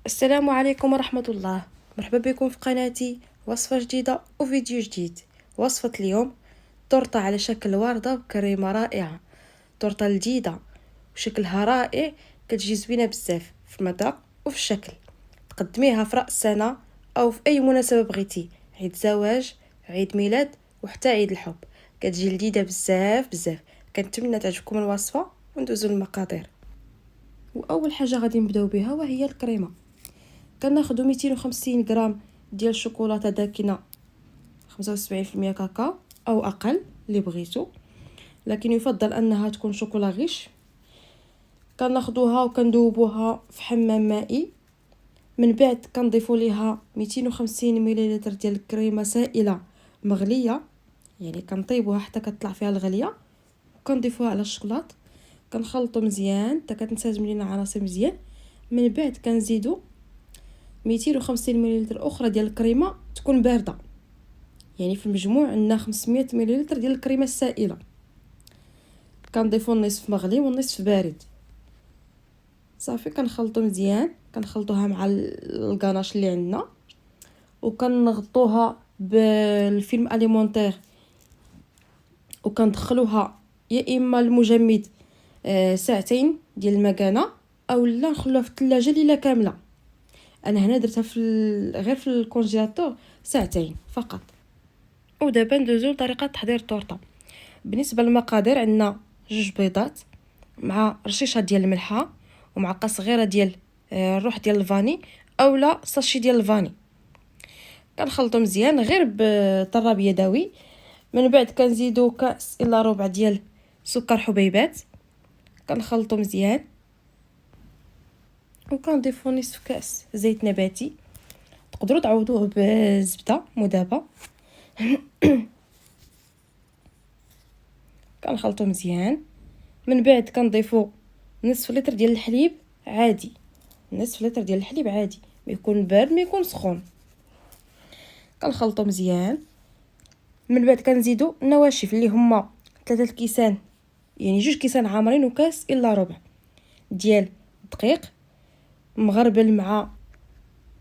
السلام عليكم ورحمة الله. مرحبا بكم في قناتي، وصفة جديدة وفيديو جديد. وصفة اليوم تورتة على شكل وردة بكريمة رائعة. تورتة لذيذة وشكلها رائع، كتجي زوينة بزاف في المذاق وفي الشكل. تقدميها في رأس سنة أو في أي مناسبة بغيتي، عيد زواج، عيد ميلاد، وحتى عيد الحب. كتجي لذيذة بزاف بزاف. كنتمنى تعجبكم الوصفة وندوزو للمقادير. وأول حاجة غادي نبداو بها وهي الكريمة. كناخدو 250 غرام ديال الشوكولاته داكنه 75% كاكاو او اقل اللي بغيتو، لكن يفضل انها تكون شوكولا غيش. كناخدوها وكندوبوها في حمام مائي. من بعد كنضيفوا ليها 250 ملل ديال الكريمه سائله مغليه، يعني كنطيبوها حتى كتطلع فيها الغليه، وكنضيفوها على الشوكولات. كنخلطو مزيان حتى كتنسجم لينا عناصر مزيان. من بعد كنزيدو 250 ملل اخرى ديال الكريمه تكون بارده، يعني في المجموع عندنا 500 ملل ديال الكريمه السائله. كنضيفوا النصف مغلي والنصف بارد. صافي كنخلطوا مزيان، كنخلطوها مع الكاناش اللي عندنا، وكنغطوها بالفيلم اليمونتير، وكندخلوها يا اما المجمد ساعتين ديال المكانه، او لا نخلوها في الثلاجه ليله كامله. انا هنا درتها غير في الكونجيلاتور ساعتين فقط. ودابا ندوزو لطريقه تحضير التورته. بالنسبه للمقادير عندنا 2 بيضات مع رشيشه ديال الملحه ومعلقه صغيره ديال الروح ديال الفاني اولا ساشي ديال الفاني. كنخلطو مزيان غير بطراب يدوي. من بعد كنزيدو كاس الا ربع ديال سكر حبيبات، كنخلطو مزيان، وكنضيفو نصف كاس زيت نباتي. تقدروا تعوضوه بزبده مذابه. كنخلطو مزيان. من بعد كنضيفو نصف لتر ديال الحليب عادي، نصف لتر ديال الحليب عادي، ما يكون بارد ما يكون سخون. كنخلطو مزيان. من بعد كنزيدو النواشف اللي هما 3 كيسان، يعني 2 كيسان عامرين وكاس الا ربع ديال الدقيق مغربل مع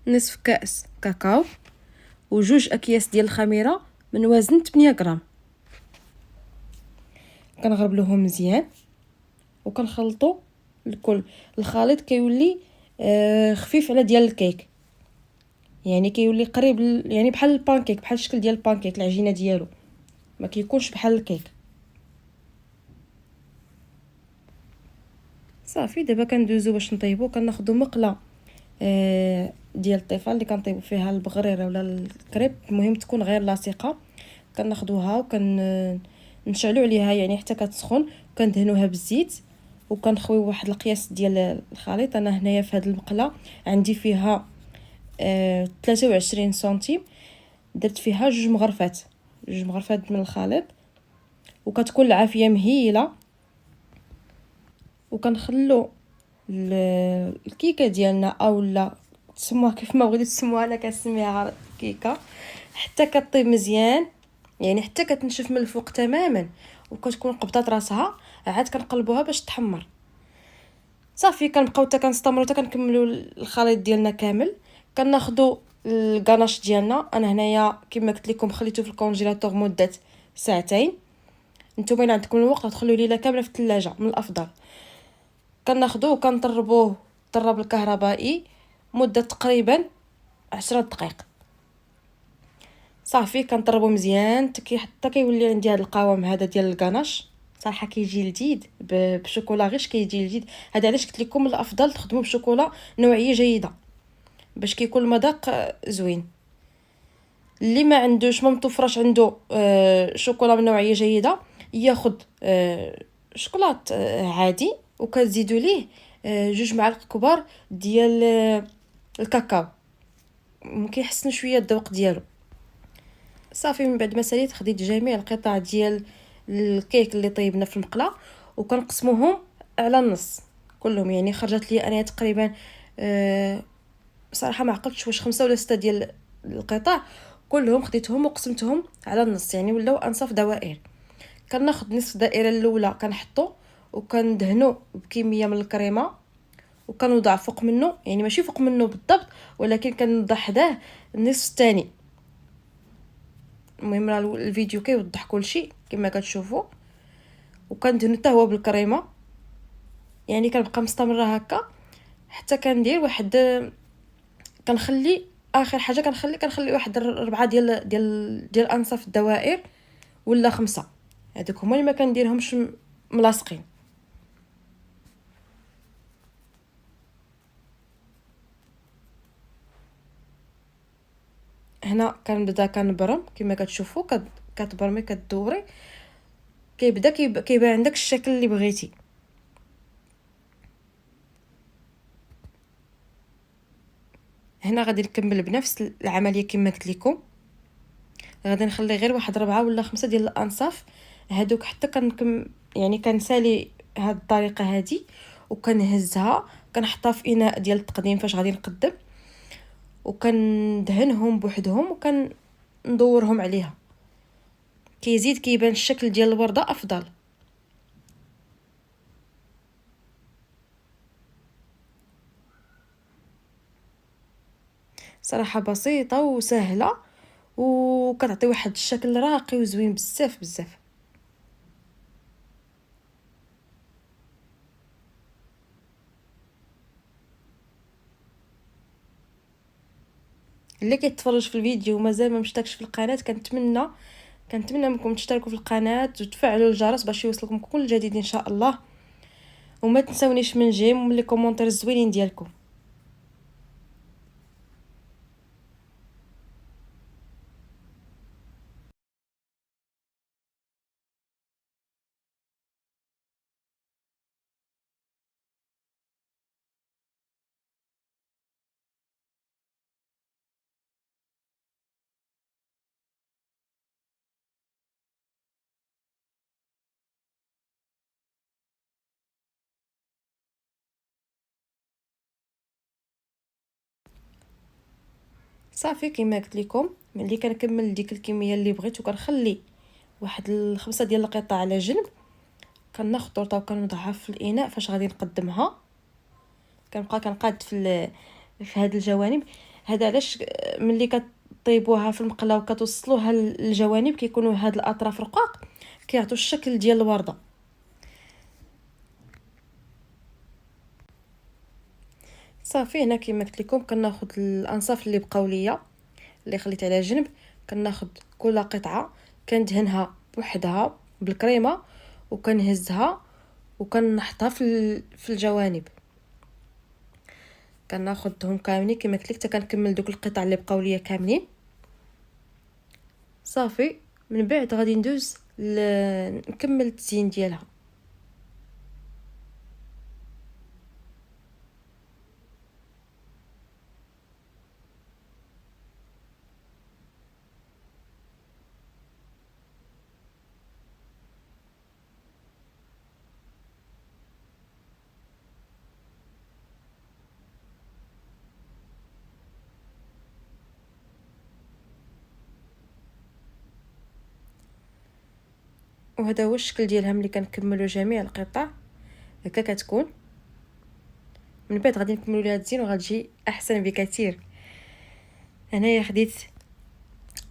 نصف كاس كاكاو، وجوج اكياس ديال الخميره من وزن 8 غرام. كنغربلوهم مزيان وكنخلطو الكل. الخليط كيولي خفيف على ديال الكيك، يعني كيولي قريب يعني بحال البانكيك، بحال الشكل ديال البانكيك، العجينه ديالو ما كيكونش بحال الكيك. صافي دابا كندوزو باش نطيبو. كناخدو مقله ديال الطيفه اللي كنطيبو فيها البغريره ولا الكريب، المهم تكون غير لاصقه. كناخدوها نشعلو عليها يعني حتى كتسخن، وكندهنوها بالزيت، وكنخويو واحد القياس ديال الخليط. انا هنايا في هذه المقله عندي فيها 23 سنتيم، درت فيها 2 مغرفات، 2 مغرفات من الخليط، وكتكون العافيه مهيله. وكنخلو الكيكه ديالنا اولا تسموها كيف ما بغيتو تسموها، انا كنسميها كيكه، حتى كطيب مزيان، يعني حتى كتنشف من الفوق تماما وكتكون قبضات راسها. عاد كنقلبوها باش تحمر. صافي كنبقاو حتى كنستمروا حتى كنكملوا الخليط ديالنا كامل. كناخذوا الكاناش ديالنا. انا هنايا كما قلت لكم خليته في الكونجيلاتور مده ساعتين. نتوما الا عندكم الوقت تخليوه ليله كامله في الثلاجه من الافضل. كناخذوه وكنطربوه طراب الكهربائي مده تقريبا 10 دقائق. صافي كنطربو مزيان حتى كيولي عندي هذا القوام هذا ديال الكاناش. صراحه كيجي لذيذ بشوكولا غيش، كيجي لذيذ. هذا علاش قلت لكم الافضل تخدموا بشوكولا نوعيه جيده باش كيكون المذاق زوين. اللي ما عندوش ما متوفرش عنده شوكولا من نوعيه جيده، ياخذ شوكولات عادي، وكتزيدوا ليه 2 معالق كبار ديال الكاكاو، كيحسن شويه الذوق ديالو. صافي من بعد ما ساليت خديت جميع القطع ديال الكيك اللي طيبنا في المقله، وكنقسموهم على النص كلهم. يعني خرجت لي انا تقريبا بصراحه ما عقلتش واش 5 ولا 6 ديال القطع. كلهم خديتهم وقسمتهم على النص، يعني ولاو انصاف دوائر. كناخذ نصف الدائره الاولى كنحطو وكندهنو بكميه من الكريمه، وكنوضع فوق منه، يعني ماشي فوق منه بالضبط، ولكن كنوضع حداه النصف الثاني. المهم راه الفيديو كيوضح كلشي كما كتشوفوا. وكندهن حتى هو بالكريمه، يعني كنبقى مستمره هكا حتى كندير واحد، كنخلي اخر حاجه كنخلي واحد 4 ديال انصاف الدوائر ولا 5. هذوك هما اللي ما كنديرهمش ملاصقين. هنا كنبدا كنبرم كما كتشوفوا، كتبرمي كدوري، كيبدا كيبان عندك الشكل اللي بغيتي. هنا غادي نكمل بنفس العمليه كما قلت لكم. غادي نخلي غير واحد 4 ولا 5 ديال الانصاف هادوك حتى يعني كنسالي هاد الطريقه هادي، وكنهزها كنحطها في اناء ديال التقديم فاش غادي نقدم، وكندهنهم بوحدهم وكندورهم عليها، كيزيد كيبان الشكل ديال الورده افضل. صراحه بسيطه وسهله، وكتعطي واحد الشكل راقي وزوين بزاف بزاف. اللي كيتفرج في الفيديو ومازال ما مشتركش في القناه، كنتمنى منكم تشتركوا في القناه وتفعلوا الجرس باش يوصلكم كل جديد ان شاء الله. وما تنسونيش من جيم ومن لي كومونتير الزوينين ديالكم. صافي كما قلت لكم، ملي كنكمل ديك الكميه اللي بغيت وكنخلي واحد 5 ديال القطع على جنب، كناخذ طورطه وكنوضعها في الاناء فاش غادي نقدمها. كنبقى كنقاد في هاد الجوانب. هذا علاش ملي كطيبوها في المقله وكتوصلوها للجوانب كيكونوا هاد الاطراف رقاق، كيعطوا الشكل ديال الورده. صافي هنا كما قلت لكم كناخذ الانصاف اللي بقاو ليا اللي خليت على جنب، كناخذ كل قطعه كندهنها بوحدها بالكريمه وكنهزها وكنحطها في الجوانب. كناخذهم كاملين كما قلت لك حتى كنكمل دوك القطع اللي بقاو ليا كاملين. صافي من بعد غادي ندوز نكمل التزيين ديالها. وهذا هو الشكل ديالها ملي كنكملوا جميع القطع هكا كتكون. من بعد غادي نكملوا ليها التزيين وغتجي احسن بكثير. هنايا خديت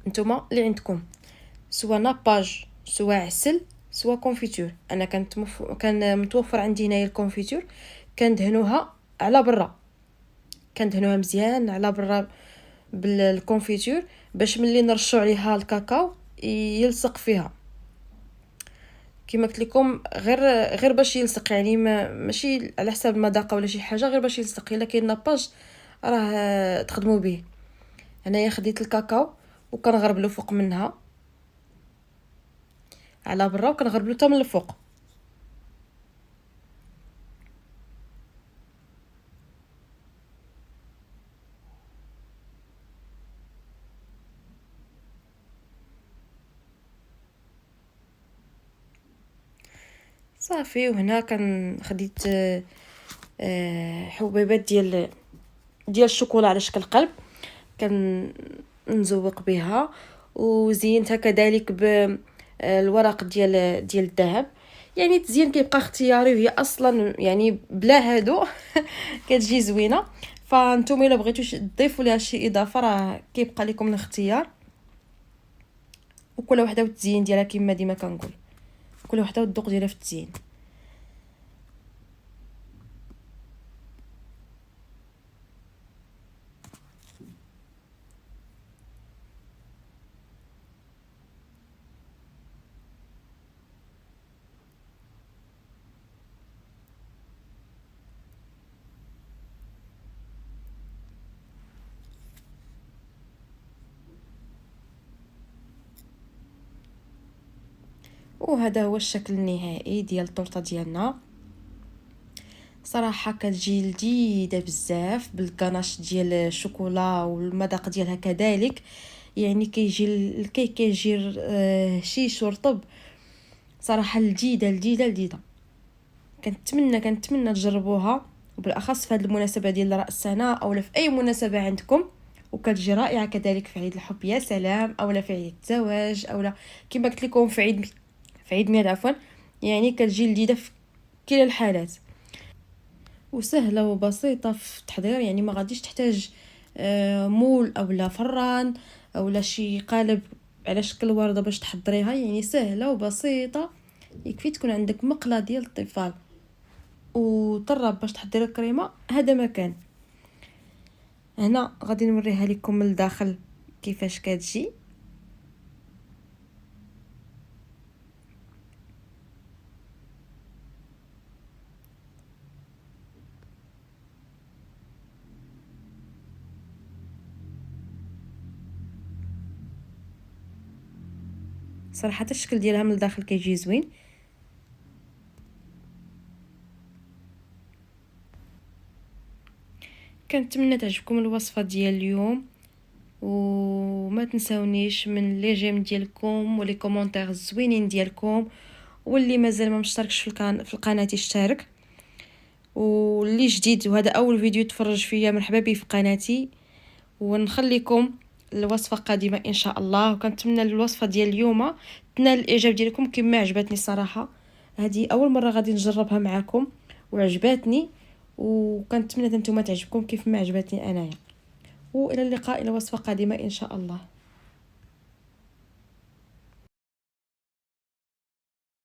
نتوما اللي عندكم سواء ناباج سواء عسل سواء كونفيتور. انا كان متوفر عندي هنايا الكونفيتور، كندهنوها على برا، كندهنوها مزيان على برا بالكونفيتور باش ملي نرشوا عليها الكاكاو يلصق فيها. كما قلت لكم غير باش يلصق، يعني ماشي على حساب المذاق ولا شي حاجه، غير باش يلصق. الا كاين ناباج راه تخدموا به. هنايا خديت الكاكاو وكنغربلو فوق منها على برا وكنغربلو حتى من الفوق. صافي وهنا خديت حبيبات ديال الشوكولا على شكل قلب، نزوق بها. وزينتها كذلك بالورق ديال الذهب، يعني التزيين كيبقى اختياري، وهي اصلا يعني بلا هادو كتجي زوينه. فانتم الا بغيتوش تضيفوا ليها شي اضافه راه كيبقى لكم الاختيار، وكل وحده والتزيين ديالها كما ديما كنقول، كل وحده والذوق ديالها في التزيين. وهذا هو الشكل النهائي ديال الطورطه ديالنا. صراحه كتجي لذيذه بزاف بالكناش ديال الشوكولا، والمذاق ديالها كذلك. يعني كيجي الكيك كيجي هشيش ورطب، صراحه لذيذه لذيذه لذيذه. كنتمنى تجربوها، وبالاخص في هذه المناسبه ديال راس السنه، اولا في اي مناسبه عندكم. وكتجي رائعه كذلك في عيد الحب يا سلام، اولا في عيد الزواج، اولا كما قلت لكم في عيد ميلاد عفوا. يعني كتجي لذيذه في كلا الحالات، وسهله وبسيطه في التحضير. يعني ما غاديش تحتاج مول اولا فران اولا شي قالب على شكل ورده باش تحضريها. يعني سهله وبسيطه، يكفي تكون عندك مقله ديال الطفال وطراب باش تحضري الكريمه. هذا مكان هنا غادي نوريها لكم من الداخل كيفاش كتجي. صراحه الشكل ديالها من الداخل كيجي زوين. كنتمنى تعجبكم الوصفه ديال اليوم، وما تنساونيش من لي جيم ديالكم ولي كومونتير الزوينين ديالكم، واللي مازال ما مشتركش في القناه يشترك، واللي جديد وهذا اول فيديو تفرج فيا مرحبا بي في قناتي. ونخليكم الوصفه قادمه ان شاء الله، وكنتمنى الوصفه ديال اليوم تنال الاعجاب ديالكم كما عجبتني. الصراحه هذه اول مره غادي نجربها معكم وعجباتني، وكنتمنى نتوما تعجبكم كيف ما عجبتني انايا. والى اللقاء الى وصفه قادمه ان شاء الله.